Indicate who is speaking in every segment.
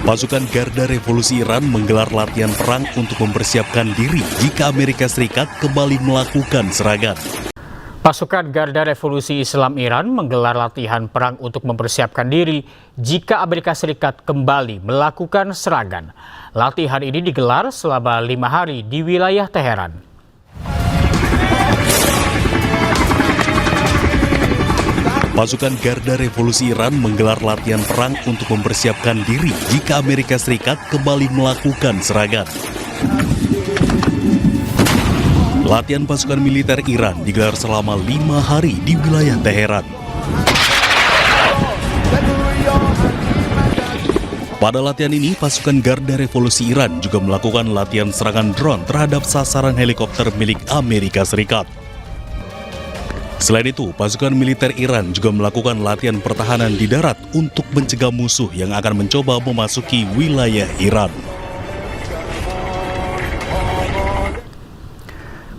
Speaker 1: Pasukan Garda Revolusi Iran menggelar latihan perang untuk mempersiapkan diri jika Amerika Serikat kembali melakukan serangan.
Speaker 2: Pasukan Garda Revolusi Islam Iran menggelar latihan perang untuk mempersiapkan diri jika Amerika Serikat kembali melakukan serangan. Latihan ini digelar selama 5 hari di wilayah Teheran.
Speaker 1: Pasukan Garda Revolusi Iran menggelar latihan perang untuk mempersiapkan diri jika Amerika Serikat kembali melakukan serangan. Latihan pasukan militer Iran digelar selama 5 hari di wilayah Teheran. Pada latihan ini, pasukan Garda Revolusi Iran juga melakukan latihan serangan drone terhadap sasaran helikopter milik Amerika Serikat. Selain itu, pasukan militer Iran juga melakukan latihan pertahanan di darat untuk mencegah musuh yang akan mencoba memasuki wilayah Iran.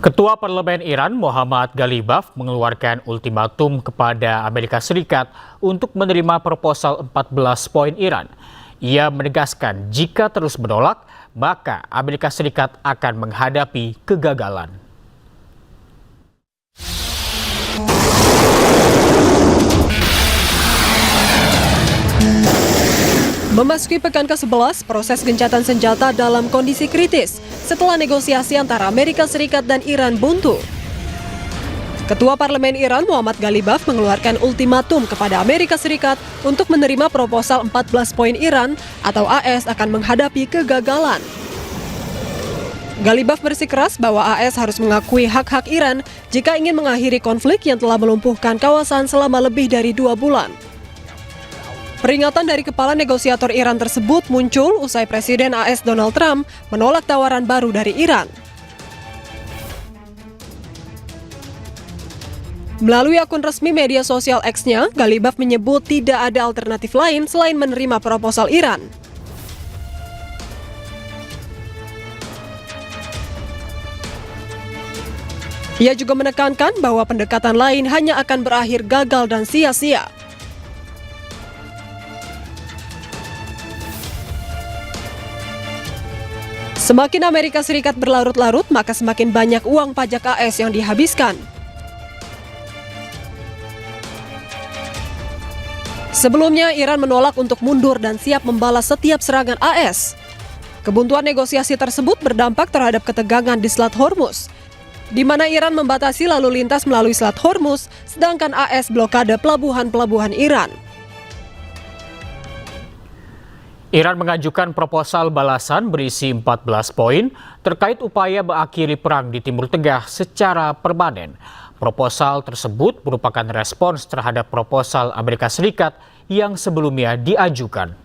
Speaker 2: Ketua Parlemen Iran Muhammad Ghalibaf mengeluarkan ultimatum kepada Amerika Serikat untuk menerima proposal 14 poin Iran. Ia menegaskan jika terus menolak, maka Amerika Serikat akan menghadapi kegagalan.
Speaker 3: Memasuki pekan ke-11, proses gencatan senjata dalam kondisi kritis setelah negosiasi antara Amerika Serikat dan Iran buntu. Ketua Parlemen Iran Muhammad Ghalibaf mengeluarkan ultimatum kepada Amerika Serikat untuk menerima proposal 14 poin Iran atau AS akan menghadapi kegagalan. Ghalibaf bersikeras bahwa AS harus mengakui hak-hak Iran jika ingin mengakhiri konflik yang telah melumpuhkan kawasan selama lebih dari 2 bulan. Peringatan dari kepala negosiator Iran tersebut muncul usai Presiden AS Donald Trump menolak tawaran baru dari Iran. Melalui akun resmi media sosial X-nya, Ghalibaf menyebut tidak ada alternatif lain selain menerima proposal Iran. Ia juga menekankan bahwa pendekatan lain hanya akan berakhir gagal dan sia-sia. Semakin Amerika Serikat berlarut-larut, maka semakin banyak uang pajak AS yang dihabiskan. Sebelumnya, Iran menolak untuk mundur dan siap membalas setiap serangan AS. Kebuntuan negosiasi tersebut berdampak terhadap ketegangan di Selat Hormuz, di mana Iran membatasi lalu lintas melalui Selat Hormuz, sedangkan AS blokade pelabuhan-pelabuhan Iran.
Speaker 2: Iran mengajukan proposal balasan berisi 14 poin terkait upaya mengakhiri perang di Timur Tengah secara permanen. Proposal tersebut merupakan respons terhadap proposal Amerika Serikat yang sebelumnya diajukan.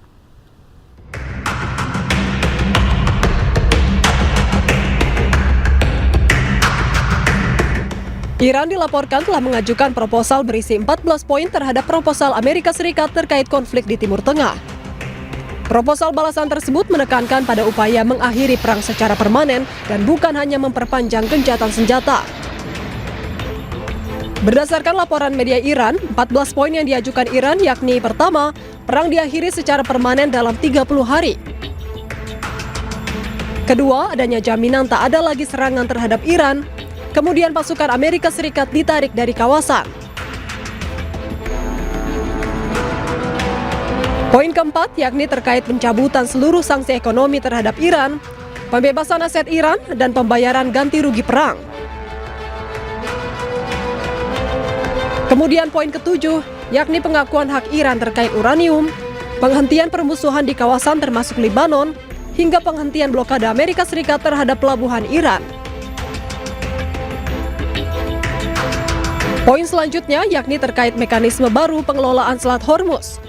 Speaker 3: Iran dilaporkan telah mengajukan proposal berisi 14 poin terhadap proposal Amerika Serikat terkait konflik di Timur Tengah. Proposal balasan tersebut menekankan pada upaya mengakhiri perang secara permanen dan bukan hanya memperpanjang gencatan senjata. Berdasarkan laporan media Iran, 14 poin yang diajukan Iran yakni pertama, perang diakhiri secara permanen dalam 30 hari. Kedua, adanya jaminan tak ada lagi serangan terhadap Iran. Kemudian pasukan Amerika Serikat ditarik dari kawasan. Poin keempat yakni terkait pencabutan seluruh sanksi ekonomi terhadap Iran, pembebasan aset Iran, dan pembayaran ganti rugi perang. Kemudian poin ketujuh yakni pengakuan hak Iran terkait uranium, penghentian permusuhan di kawasan termasuk Lebanon, hingga penghentian blokade Amerika Serikat terhadap pelabuhan Iran. Poin selanjutnya yakni terkait mekanisme baru pengelolaan Selat Hormuz,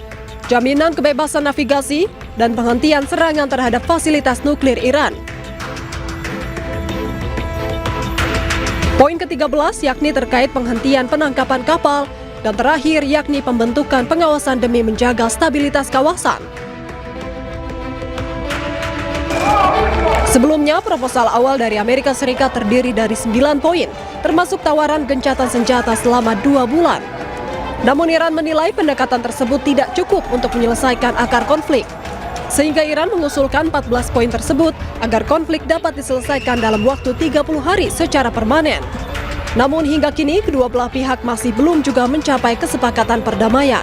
Speaker 3: jaminan kebebasan navigasi, dan penghentian serangan terhadap fasilitas nuklir Iran. Poin ke-13 yakni terkait penghentian penangkapan kapal, dan terakhir yakni pembentukan pengawasan demi menjaga stabilitas kawasan. Sebelumnya, proposal awal dari Amerika Serikat terdiri dari 9 poin, termasuk tawaran gencatan senjata selama 2 bulan. Namun Iran menilai pendekatan tersebut tidak cukup untuk menyelesaikan akar konflik. Sehingga Iran mengusulkan 14 poin tersebut agar konflik dapat diselesaikan dalam waktu 30 hari secara permanen. Namun hingga kini kedua belah pihak masih belum juga mencapai kesepakatan perdamaian.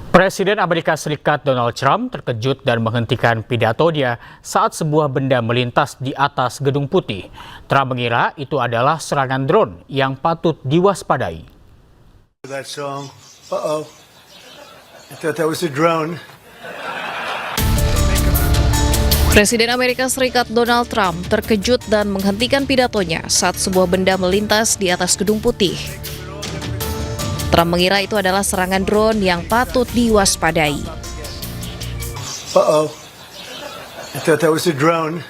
Speaker 2: Presiden Amerika Serikat Donald Trump terkejut dan menghentikan pidatonya saat sebuah benda melintas di atas Gedung Putih. Trump mengira itu adalah serangan drone yang patut diwaspadai.
Speaker 4: That song. Uh-oh. I thought that was a drone.
Speaker 5: Presiden Amerika Serikat Donald Trump terkejut dan menghentikan pidatonya saat sebuah benda melintas di atas Gedung Putih. Trump mengira itu adalah serangan drone yang patut diwaspadai.
Speaker 4: Uh-oh. I thought that was a drone.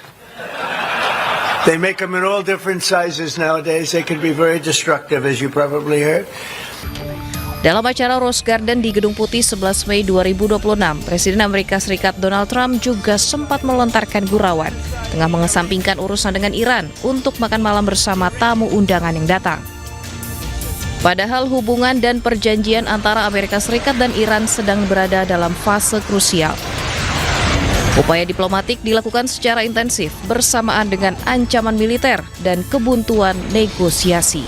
Speaker 4: They make them in all different sizes nowadays. They can be very destructive, as you probably heard.
Speaker 5: Dalam acara Rose Garden di Gedung Putih 11 Mei 2026, Presiden Amerika Serikat Donald Trump juga sempat melontarkan gurauan tengah mengesampingkan urusan dengan Iran untuk makan malam bersama tamu undangan yang datang. Padahal hubungan dan perjanjian antara Amerika Serikat dan Iran sedang berada dalam fase krusial. Upaya diplomatik dilakukan secara intensif bersamaan dengan ancaman militer dan kebuntuan negosiasi.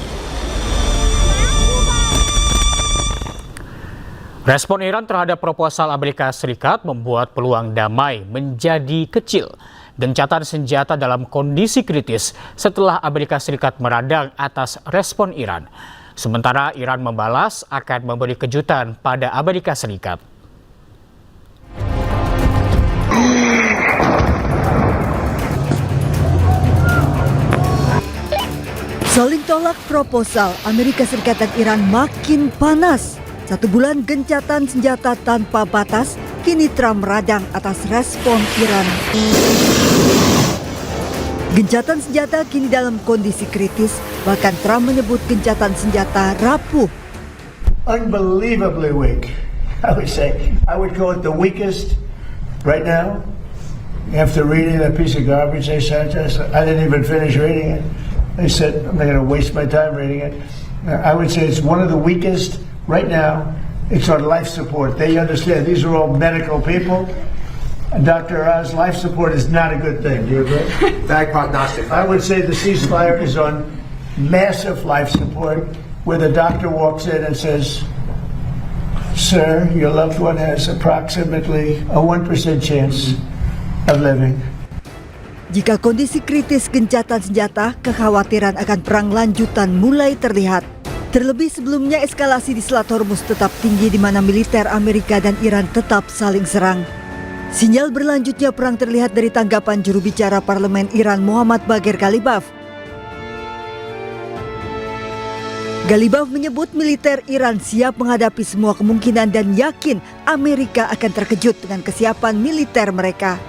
Speaker 2: Respon Iran terhadap proposal Amerika Serikat membuat peluang damai menjadi kecil. Gencatan senjata dalam kondisi kritis setelah Amerika Serikat meradang atas respon Iran. Sementara Iran membalas akan memberi kejutan pada Amerika Serikat.
Speaker 6: Saling tolak proposal Amerika Serikat dan Iran makin panas. 1 bulan gencatan senjata tanpa batas, kini Trump meradang atas respon Iran. Gencatan senjata kini dalam kondisi kritis, bahkan Trump menyebut gencatan senjata rapuh.
Speaker 4: Unbelievably weak, I would say. I would call it the weakest right now. After reading that piece of garbage they sent us, I didn't even finish reading it. They said, I'm not going to waste my time reading it. I would say it's one of the weakest. Right now, it's on life support. They understand these are all medical people. And Dr. Oz, life support is not a good thing. Do you agree?
Speaker 7: Bad prognostic.
Speaker 4: I would say the ceasefire is on massive life support, where the doctor walks in and says, sir, your loved one has approximately a 1% chance of living.
Speaker 6: Jika kondisi kritis gencatan senjata, kekhawatiran akan perang lanjutan mulai terlihat. Terlebih sebelumnya eskalasi di Selat Hormuz tetap tinggi di mana militer Amerika dan Iran tetap saling serang. Sinyal berlanjutnya perang terlihat dari tanggapan juru bicara Parlemen Iran Mohammad Bagher Ghalibaf. Ghalibaf menyebut militer Iran siap menghadapi semua kemungkinan dan yakin Amerika akan terkejut dengan kesiapan militer mereka.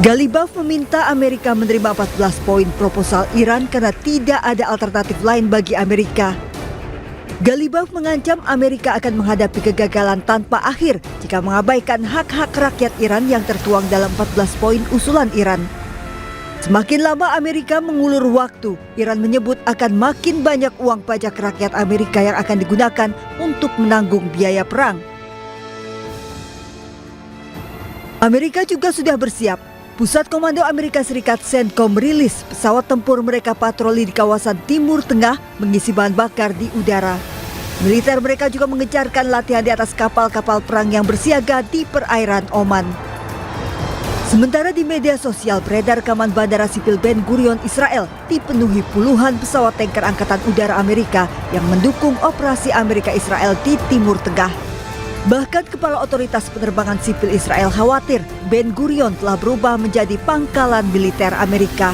Speaker 6: Ghalibaf meminta Amerika menerima 14 poin proposal Iran karena tidak ada alternatif lain bagi Amerika. Ghalibaf mengancam Amerika akan menghadapi kegagalan tanpa akhir jika mengabaikan hak-hak rakyat Iran yang tertuang dalam 14 poin usulan Iran. Semakin lama Amerika mengulur waktu, Iran menyebut akan makin banyak uang pajak rakyat Amerika yang akan digunakan untuk menanggung biaya perang. Amerika juga sudah bersiap. Pusat Komando Amerika Serikat CENTCOM merilis pesawat tempur mereka patroli di kawasan Timur Tengah mengisi bahan bakar di udara. Militer mereka juga mengejarkan latihan di atas kapal-kapal perang yang bersiaga di perairan Oman. Sementara di media sosial beredar rekaman Bandara Sipil Ben Gurion Israel dipenuhi puluhan pesawat tanker Angkatan Udara Amerika yang mendukung operasi Amerika Israel di Timur Tengah. Bahkan Kepala Otoritas Penerbangan Sipil Israel khawatir Ben Gurion telah berubah menjadi pangkalan militer Amerika.